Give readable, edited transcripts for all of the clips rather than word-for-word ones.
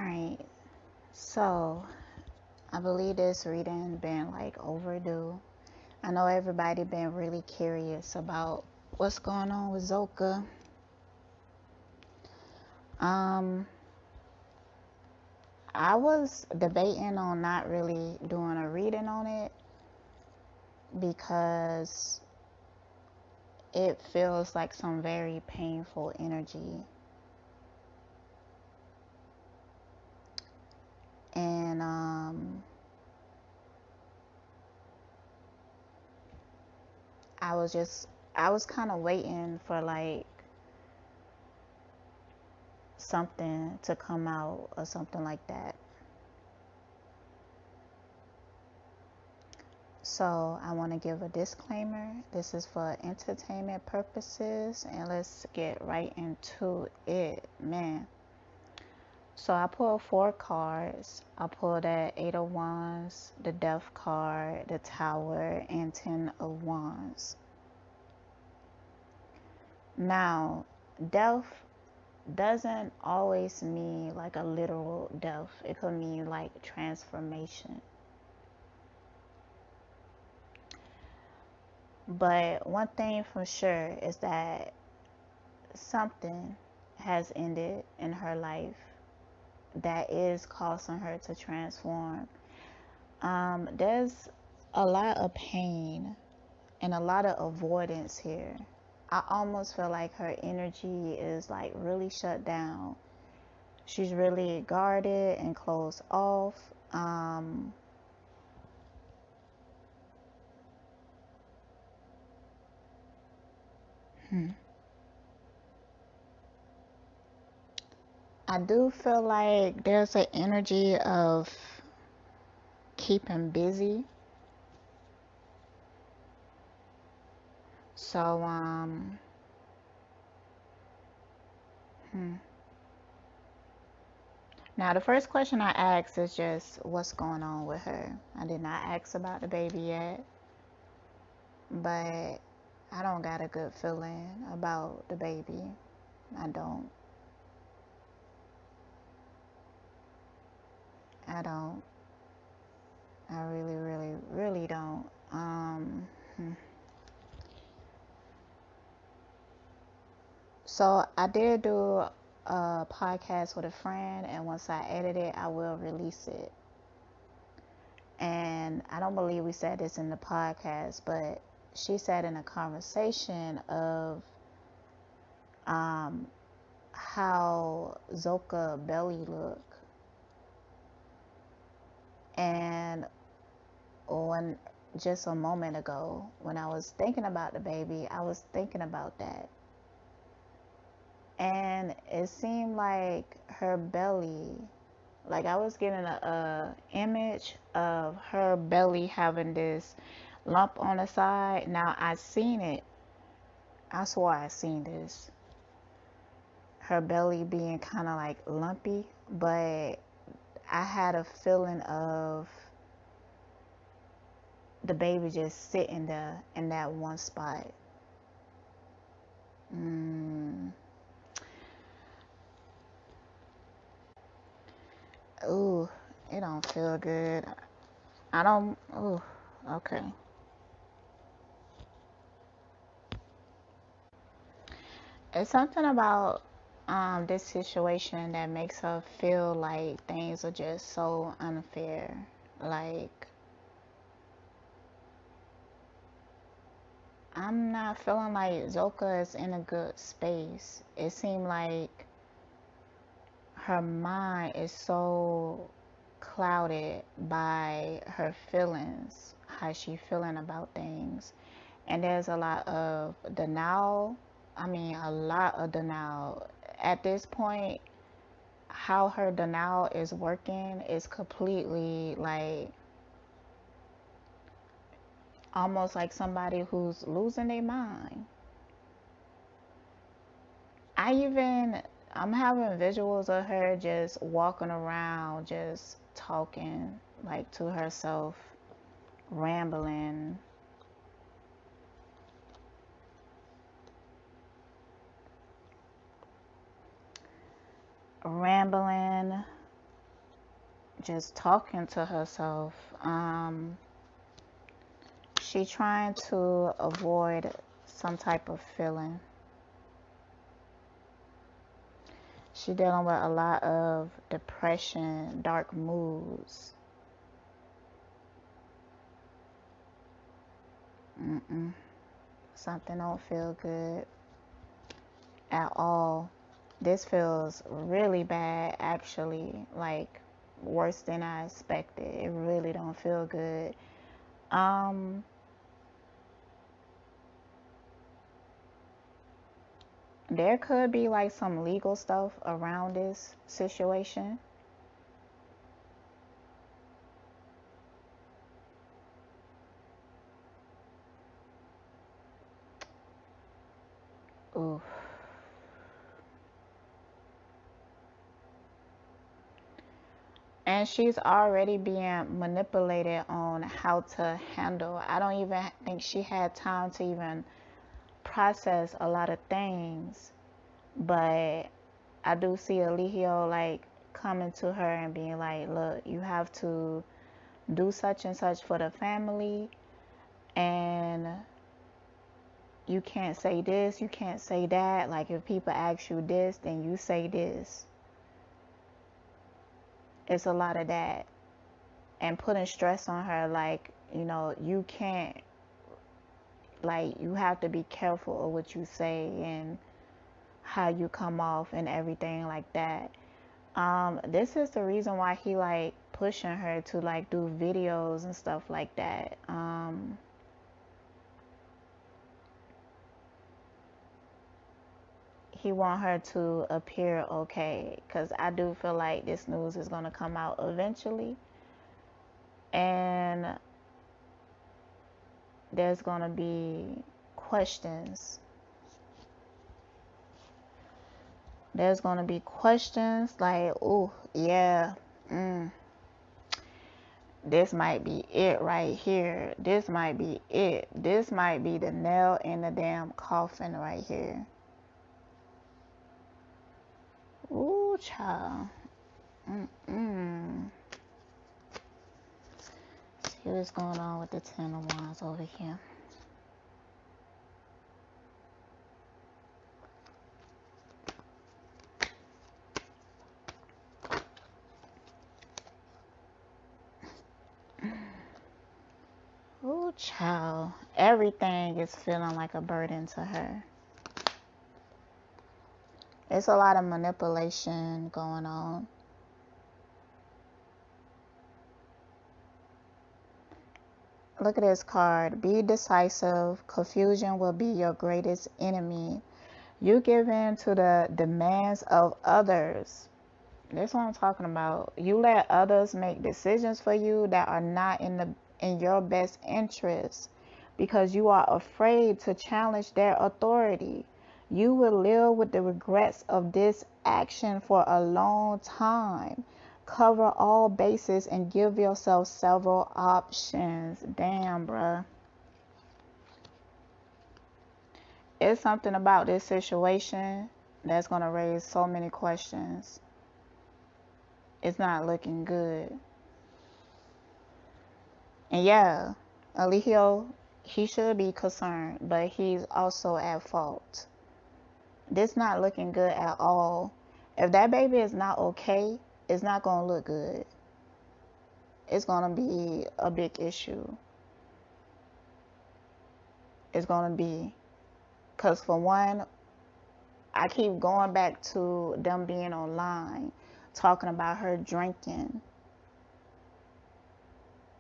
Alright, so I believe this reading been like overdue. I know everybody been really curious about what's going on with Zoca. Um, I was debating on not really doing a reading on it because it feels like some very painful energy. And I was kind of waiting for like something to come out or something like that. So I want to give a disclaimer. This is for entertainment purposes, and let's get right into it, man. So I pulled 4 cards. I pulled that 8 of Wands, the Death card, the Tower, and 10 of Wands. Now, death doesn't always mean like a literal death. It could mean like transformation. But one thing for sure is that something has ended in her life that is causing her to transform. There's a lot of pain and a lot of avoidance here. I almost feel like her energy is like really shut down. She's really guarded and closed off. I do feel like there's an energy of keeping busy. So, now the first question I asked is just what's going on with her. I did not ask about the baby yet, but I don't got a good feeling about the baby. I don't. I don't. I really, really, really don't. So I did do a podcast with a friend, and once I edit it, I will release it. And I don't believe we said this in the podcast, but she said in a conversation of how Zoca belly look. And when just a moment ago, when I was thinking about the baby, I was thinking about that. And it seemed like her belly, like I was getting a image of her belly having this lump on the side. Now I seen it. I swore I seen this. Her belly being kind of like lumpy, but I had a feeling of the baby just sitting there in that one spot. Ooh, it don't feel good. I don't. Ooh, okay. It's something about this situation that makes her feel like things are just so unfair. Like I'm not feeling like Zoka is in a good space. It seemed like her mind is so clouded by her feelings, how she feeling about things. And there's a lot of denial. I mean, a lot of denial. At this point, how her denial is working is completely like almost like somebody who's losing their mind. I even I'm having visuals of her just walking around, just talking like to herself, rambling. Rambling just talking to herself. She trying to avoid some type of feeling. She dealing with a lot of depression, dark moods. Something don't feel good at all. This feels really bad, actually, like worse than I expected. It really don't feel good. There could be like some legal stuff around this situation. Oof. And she's already being manipulated on how to handle. I don't even think she had time to even process a lot of things. But I do see Eligio like coming to her and being like, look, you have to do such and such for the family, and you can't say this, you can't say that. Like, if people ask you this, then you say this. It's a lot of that. And putting stress on her, like, you know, you can't, like, you have to be careful of what you say and how you come off and everything like that. This is the reason why he like pushing her to like do videos and stuff like that. He want her to appear okay, because I do feel like this news is going to come out eventually, and there's going to be questions. There's going to be questions like, oh yeah, this might be it right here. This might be it. This might be the nail in the damn coffin right here. Ooh, child. See what's going on with the Ten of Wands over here. Ooh, child. Everything is feeling like a burden to her. It's a lot of manipulation going on. Look at this card. Be decisive. Confusion will be your greatest enemy. You give in to the demands of others. That's what I'm talking about. You let others make decisions for you that are not in your best interest because you are afraid to challenge their authority. You will live with the regrets of this action for a long time. Cover all bases and give yourself several options. Damn, bruh. It's something about this situation that's going to raise so many questions. It's not looking good. And yeah, Eligio, he should be concerned, but he's also at fault. This not looking good at all. If that baby is not okay, it's not going to look good. It's going to be a big issue. It's going to be. Because for one, I keep going back to them being online, talking about her drinking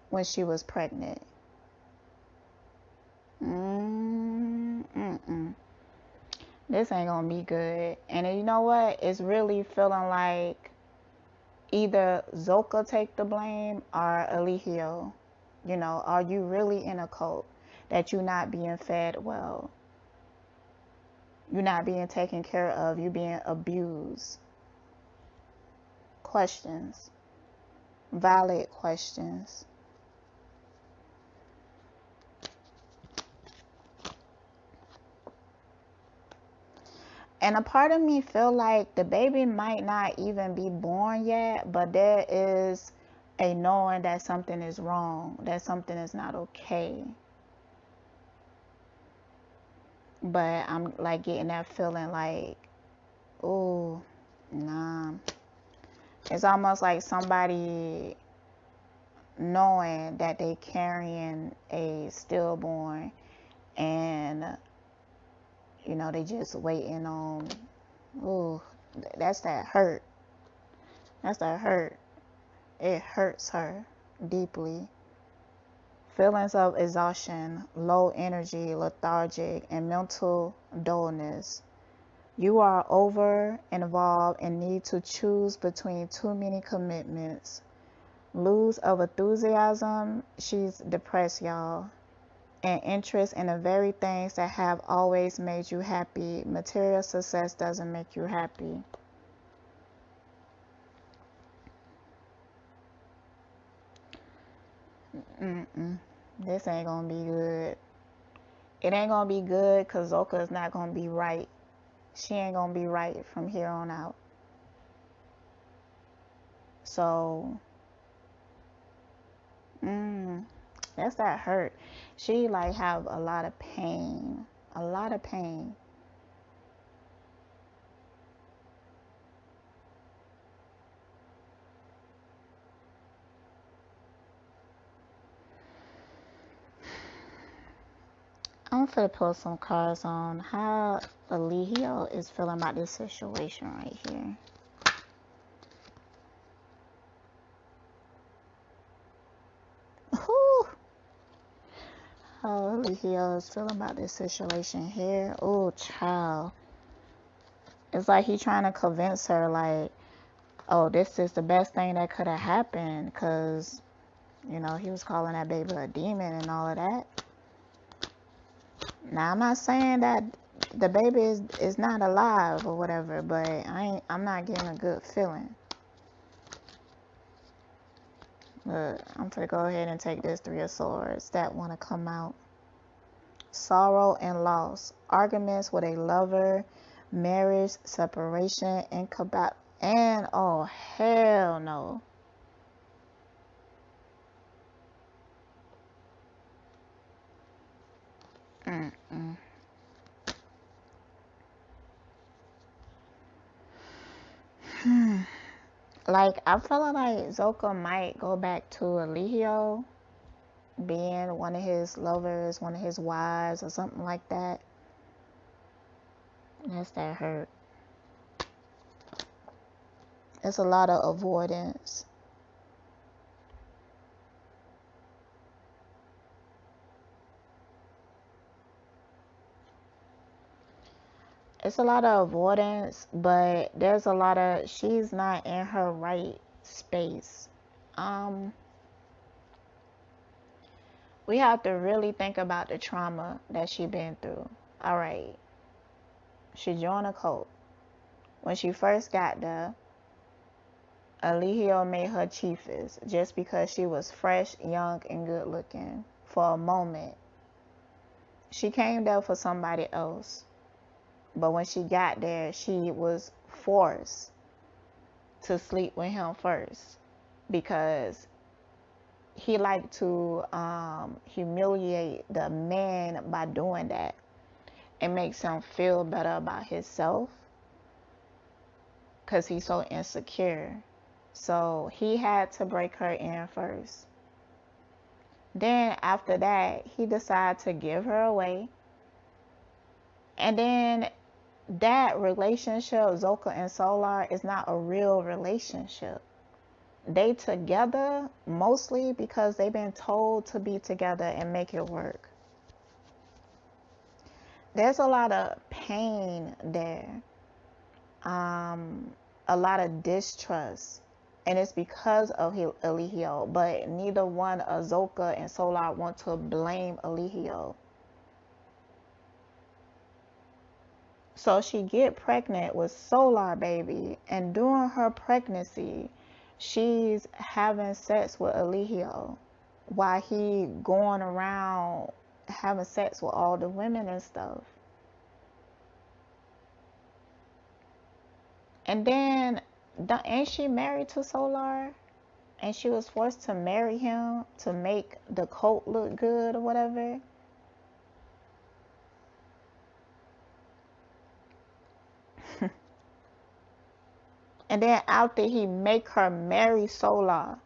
when she was pregnant. This ain't gonna be good. And you know what? It's really feeling like either Zoca take the blame or Eligio. You know, are you really in a cult that you're not being fed well? You're not being taken care of. You're being abused. Questions. Valid questions. And a part of me feel like the baby might not even be born yet, but there is a knowing that something is wrong, that something is not okay. But I'm like getting that feeling like, oh, nah. It's almost like somebody knowing that they carrying a stillborn, and you know they just waiting on. Ooh, that's that hurt. That's that hurt. It hurts her deeply. Feelings of exhaustion, low energy, lethargic, and mental dullness. You are over involved and need to choose between too many commitments. Lose of enthusiasm. She's depressed, y'all. And interest in the very things that have always made you happy. Material success doesn't make you happy. This ain't gonna be good. It ain't gonna be good because Zoca is not gonna be right. She ain't gonna be right from here on out. So, that's that hurt. She like have a lot of pain. A lot of pain. I'm gonna pull some cards on how Eligio is feeling about this situation right here. Whew. How Eligio is feeling about this situation here. Oh, child. It's like he trying to convince her, like, oh, this is the best thing that could have happened, because, you know, he was calling that baby a demon and all of that. Now, I'm not saying that the baby is not alive or whatever, but I'm not getting a good feeling. But I'm gonna go ahead and take this Three of Swords that want to come out. Sorrow and loss, arguments with a lover, marriage, separation, and oh hell no. Like, I feel like Zoca might go back to Eligio being one of his lovers, one of his wives, or something like that. That's that hurt. It's a lot of avoidance. It's a lot of avoidance, but there's a lot of, she's not in her right space. We have to really think about the trauma that she been through. All right, she joined a cult. When she first got there, Eligio made her chiefess just because she was fresh, young, and good looking for a moment. She came there for somebody else, but when she got there, she was forced to sleep with him first because he liked to humiliate the man by doing that. It makes him feel better about himself because he's so insecure. So he had to break her in first. Then after that, he decided to give her away. And then that relationship, Zoca and Solar, is not a real relationship. They together mostly because they've been told to be together and make it work. There's a lot of pain there. A lot of distrust. And it's because of Eligio. But neither one of Zoca and Solar want to blame Eligio. So she get pregnant with Solar baby. And during her pregnancy, she's having sex with Eligio while he going around having sex with all the women and stuff. And then, ain't she married to Solar? and she was forced to marry him to make the cult look good or whatever. And then after he make her marry Solar,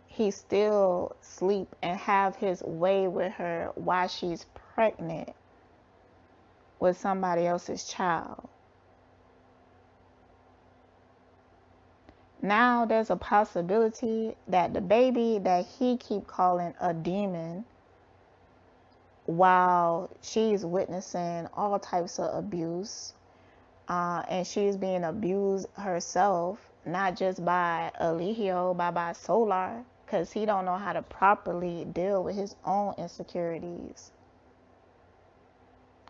he still sleep and have his way with her while she's pregnant with somebody else's child. Now there's a possibility that the baby that he keep calling a demon, while she's witnessing all types of abuse, and she's being abused herself, not just by Eligio, but by Solar, because he don't know how to properly deal with his own insecurities.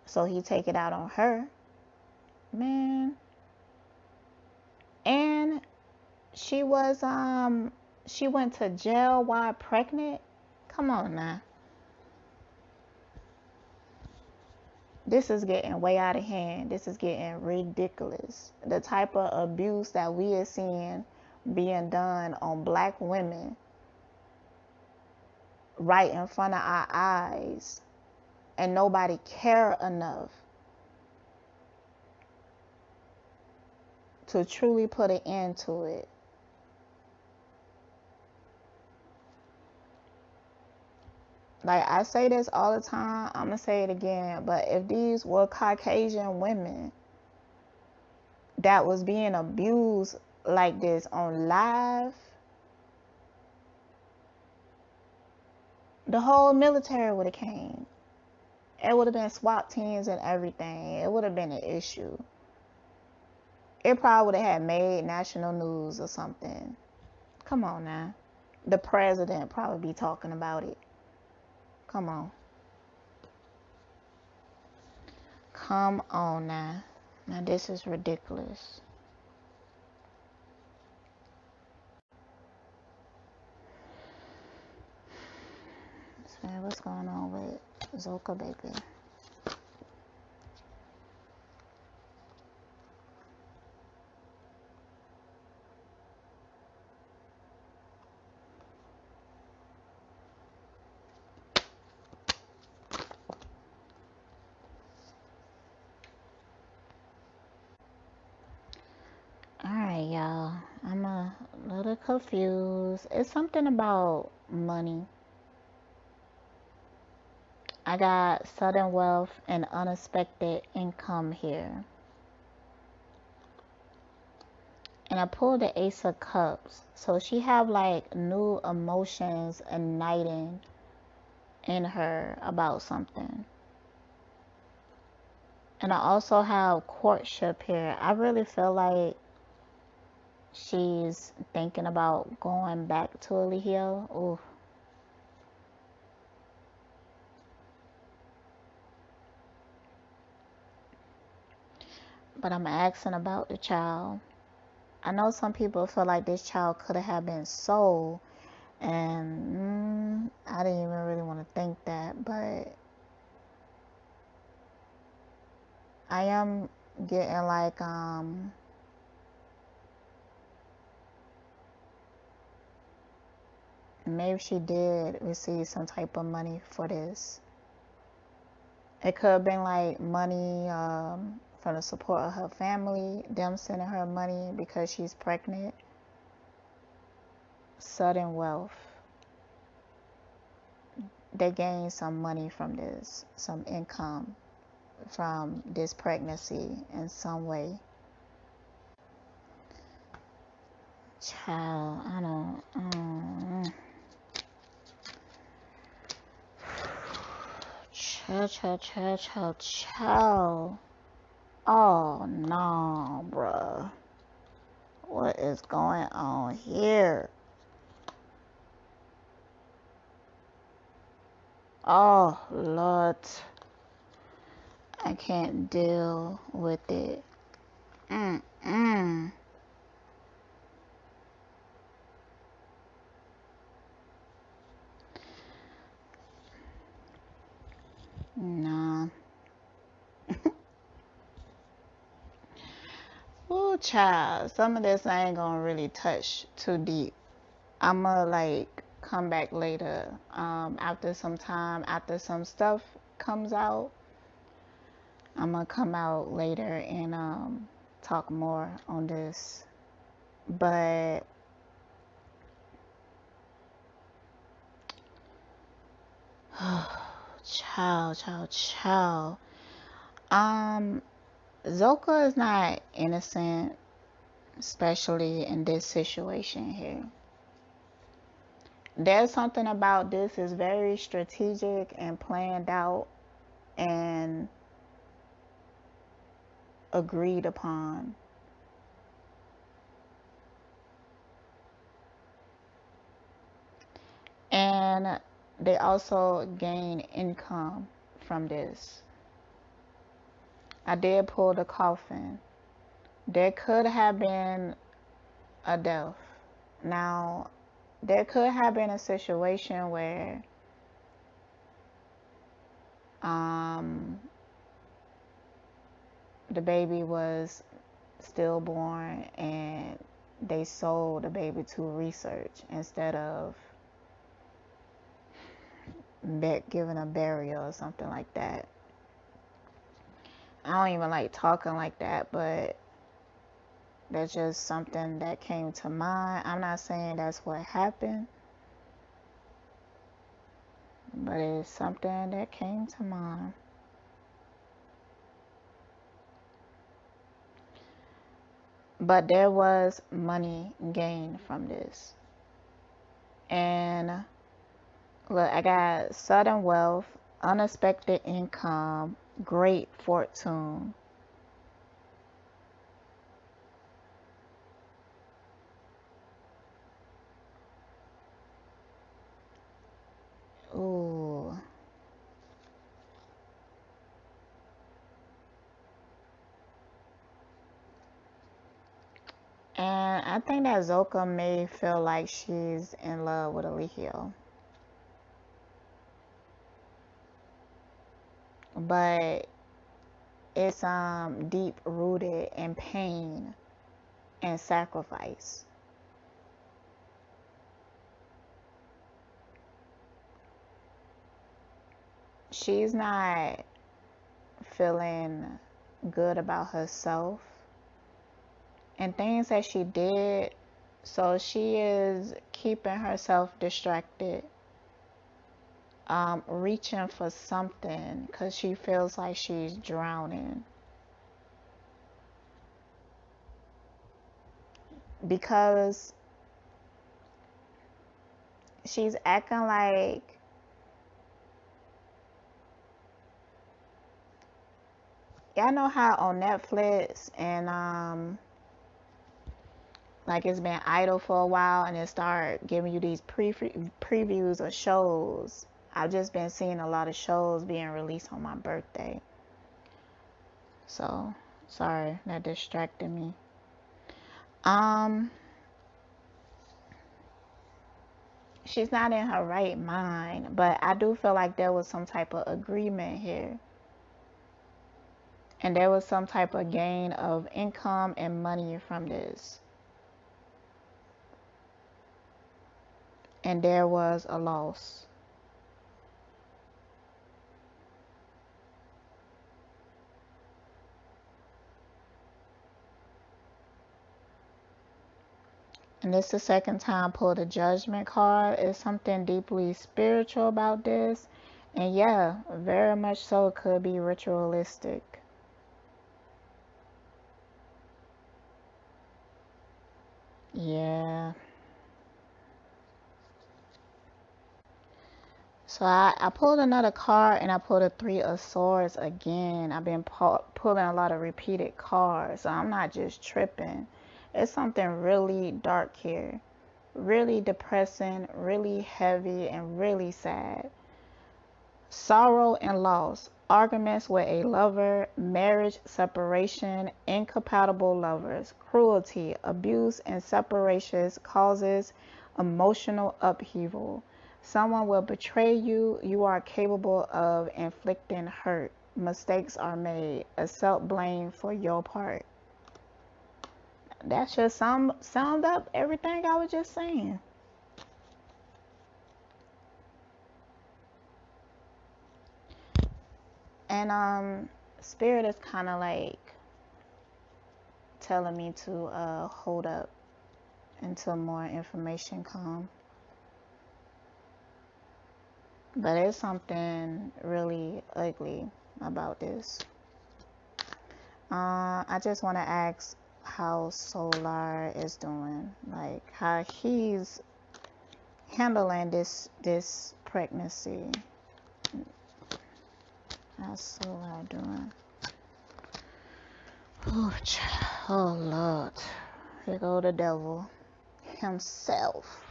So he take it out on her. Man. And she went to jail while pregnant. Come on now. This is getting way out of hand. This is getting ridiculous. The type of abuse that we are seeing being done on black women right in front of our eyes, and nobody care enough to truly put an end to it. Like, I say this all the time, I'm gonna say it again, but if these were Caucasian women that was being abused like this on live, the whole military would have came. It would have been SWAT teams and everything. It would have been an issue. It probably would have had made national news or something. Come on now. The president probably be talking about it. Come on. Come on now. Now this is ridiculous. So what's going on with Zoca, baby? Alright, y'all. I'm a little confused. It's something about money. I got sudden wealth and unexpected income here. And I pulled the Ace of Cups. So she have like new emotions igniting in her about something. And I also have courtship here. I really feel like she's thinking about going back to Eligio. Ooh. But I'm asking about the child. I know some people feel like this child could have been sold, and I didn't even really want to think that, but I am getting like maybe she did receive some type of money for this. It could have been like money from the support of her family, them sending her money because she's pregnant. Sudden wealth. They gained some money from this, some income from this pregnancy in some way. Child, I don't. Child. Oh no, bruh. What is going on here? Oh Lord, I can't deal with it. Nah. Ooh, child. Some of this I ain't gonna really touch too deep. I'ma like come back later. After some time, after some stuff comes out, I'm gonna come out later and talk more on this. But child. Zoca is not innocent, especially in this situation here. There's something about this is very strategic and planned out and agreed upon. And they also gain income from this. I did pull the coffin. There could have been a death. Now, there could have been a situation where the baby was stillborn and they sold the baby to research instead of giving a burial or something like that. I don't even like talking like that, but that's just something that came to mind. I'm not saying that's what happened, but it's something that came to mind. But there was money gained from this. And look, I got sudden wealth, unexpected income, great fortune. Ooh. And I think that Zoca may feel like she's in love with Eligio. But it's deep rooted in pain and sacrifice. She's not feeling good about herself and things that she did, so she is keeping herself distracted, reaching for something because she feels like she's drowning. Because she's acting like y'all know how on Netflix and like it's been idle for a while and it start giving you these previews of shows. I've just been seeing a lot of shows being released on my birthday. So, sorry, that distracted me. She's not in her right mind, but I do feel like there was some type of agreement here. And there was some type of gain of income and money from this. And there was a loss. And this is the second time I pulled a judgment card. It's something deeply spiritual about this. And yeah, very much so it could be ritualistic. Yeah. So I pulled another card and I pulled a Three of Swords again. I've been pulling a lot of repeated cards. So I'm not just tripping. It's something really dark here. Really depressing, really heavy, and really sad. Sorrow and loss. Arguments with a lover, marriage, separation, incompatible lovers, cruelty, abuse, and separations causes emotional upheaval. Someone will betray you. You are capable of inflicting hurt. Mistakes are made. Accept blame for your part. That just summed up everything I was just saying. And Spirit is kind of like telling me to hold up until more information come. But it's something really ugly about this. I just want to ask how Solar is doing, like how he's handling this pregnancy. How's Solar doing? Oh, oh Lord, here go the devil himself.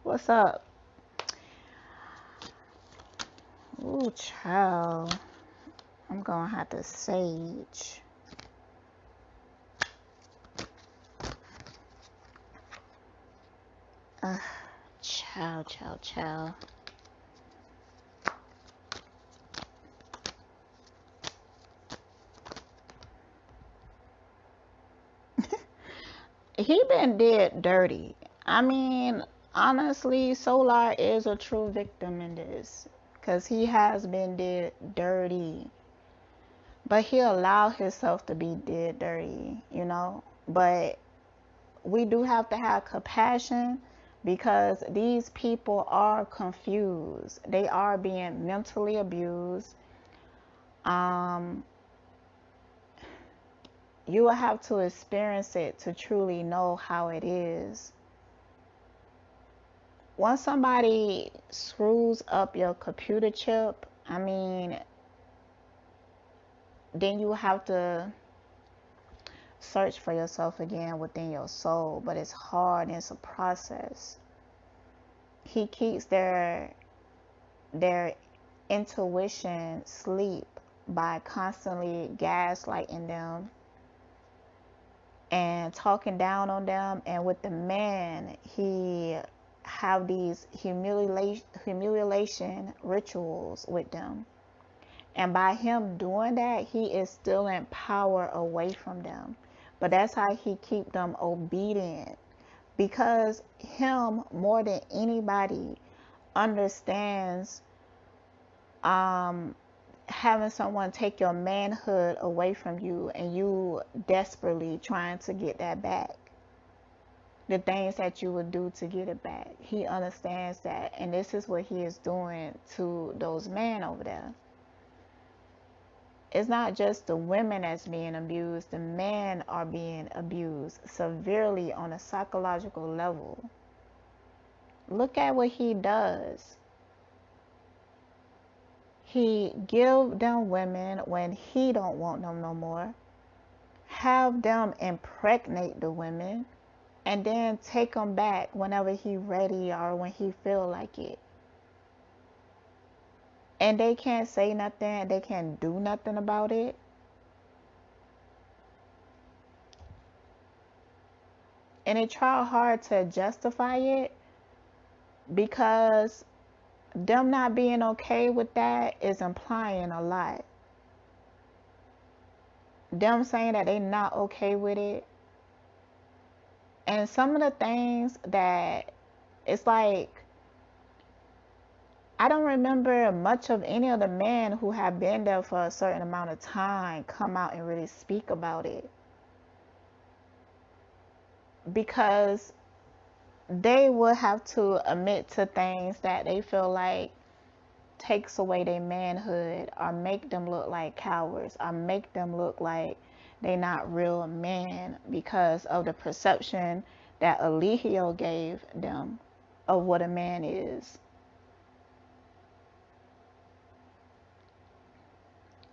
What's up? Ooh, child. I'm gonna have to sage. Child. He been did dirty. I mean, honestly, Solar is a true victim in this. Because he has been did dirty. But he allowed himself to be did dirty, you know? But we do have to have compassion because these people are confused. They are being mentally abused. You will have to experience it to truly know how it is. Once somebody screws up your computer chip, I mean, then you have to search for yourself again within your soul. But it's hard and it's a process. He keeps their intuition sleep by constantly gaslighting them and talking down on them. And with the man, he have these humiliation rituals with them. And by him doing that, he is stealing power away from them. But that's how he keep them obedient. Because him, more than anybody, understands having someone take your manhood away from you and you desperately trying to get that back. The things that you would do to get it back. He understands that. And this is what he is doing to those men over there. It's not just the women that's being abused. The men are being abused severely on a psychological level. Look at what he does. He give them women when he don't want them no more. Have them impregnate the women. And then take them back whenever he ready or when he feel like it. And they can't say nothing. They can't do nothing about it. And they try hard to justify it because them not being okay with that is implying a lot. Them saying that they not okay with it. And some of the things that it's like, I don't remember much of any of the men who have been there for a certain amount of time come out and really speak about it. Because they would have to admit to things that they feel like takes away their manhood or make them look like cowards or make them look like they not real men because of the perception that Eligio gave them of what a man is.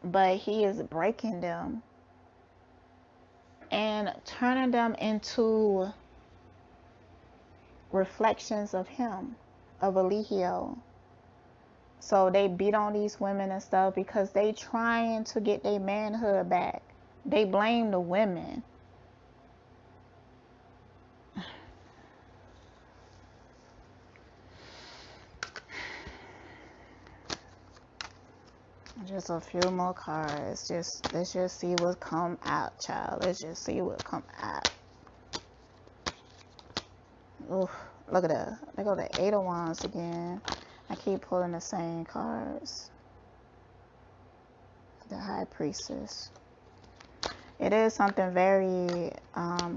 But he is breaking them and turning them into reflections of him, of Eligio. So they beat on these women and stuff because they trying to get their manhood back. They blame the women. Just a few more cards. Let's just see what come out, child. Let's just see what come out. Oof, look at that. They go the 8 of Wands again. I keep pulling the same cards. The High Priestess. It is something very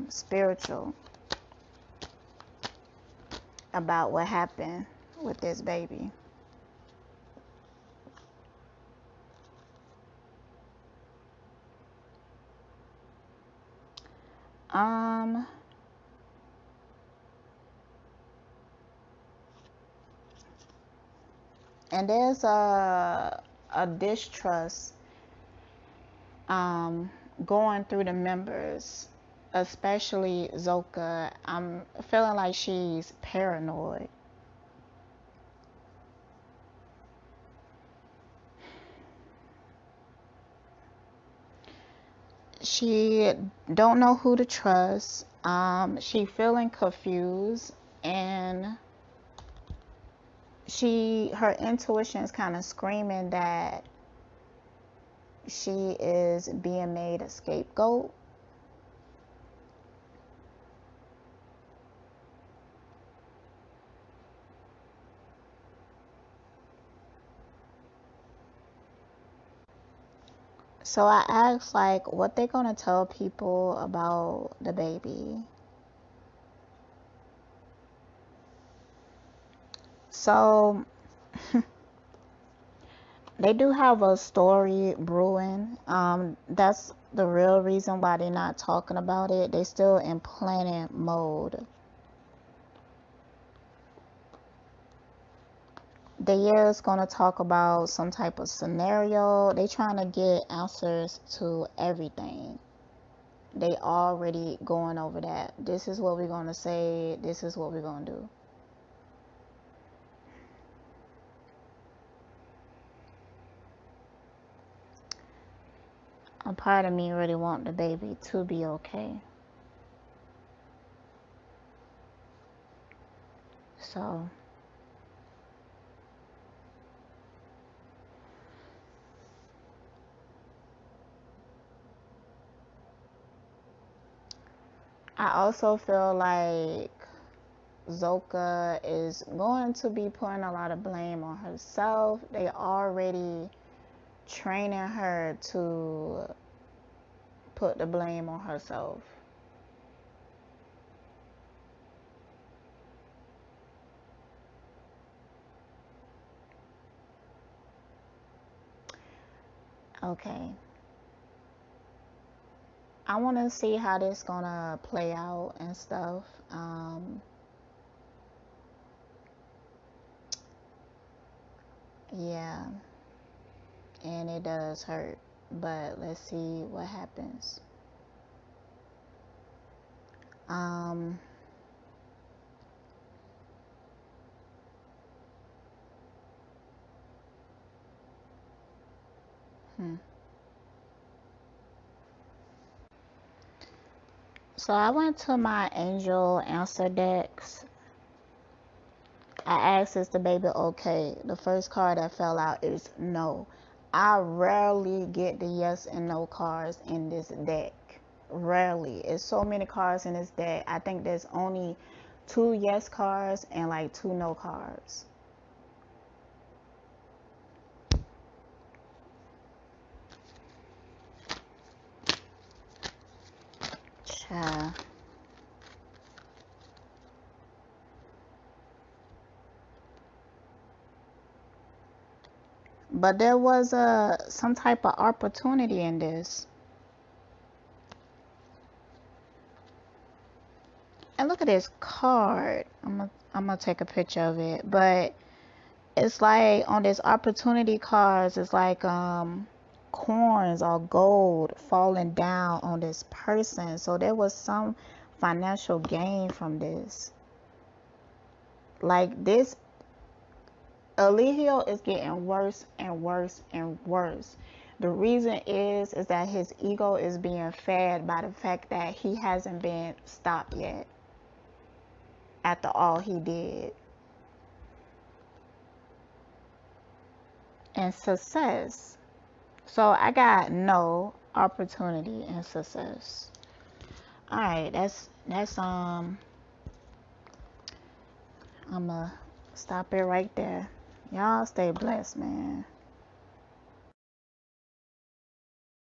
spiritual about what happened with this baby. And there's a distrust going through the members, especially Zoca. I'm feeling like she's paranoid. She don't know who to trust. She feeling confused, and her intuition is kind of screaming that she is being made a scapegoat. So I asked, like, what they gonna tell people about the baby. So they do have a story brewing. That's the real reason why they're not talking about it. They still in planning mode. The year is gonna talk about some type of scenario. They trying to get answers to everything. They already going over that. This is what we're gonna say. This is what we're gonna do. A part of me really want the baby to be okay. So I also feel like Zoca is going to be putting a lot of blame on herself. They already training her to put the blame on herself. Okay. I want to see how this gonna play out and stuff. Yeah, and it does hurt, but let's see what happens. Um, hmm. So I went to my angel answer decks. I asked, is the baby okay? The first card that fell out is no. I rarely get the yes and no cards in this deck. Rarely. It's so many cards in this deck. I think there's only 2 yes cards and like 2 no cards. Child. But there was some type of opportunity in this. And look at this card. I'm gonna take a picture of it. But it's like on this opportunity cards, it's like coins or gold falling down on this person. So there was some financial gain from this. Like this, Eligio is getting worse and worse and worse. The reason is that his ego is being fed by the fact that he hasn't been stopped yet after all he did. And success. So I got no, opportunity, and success. All right, that's I'ma stop it right there. Y'all stay blessed, man.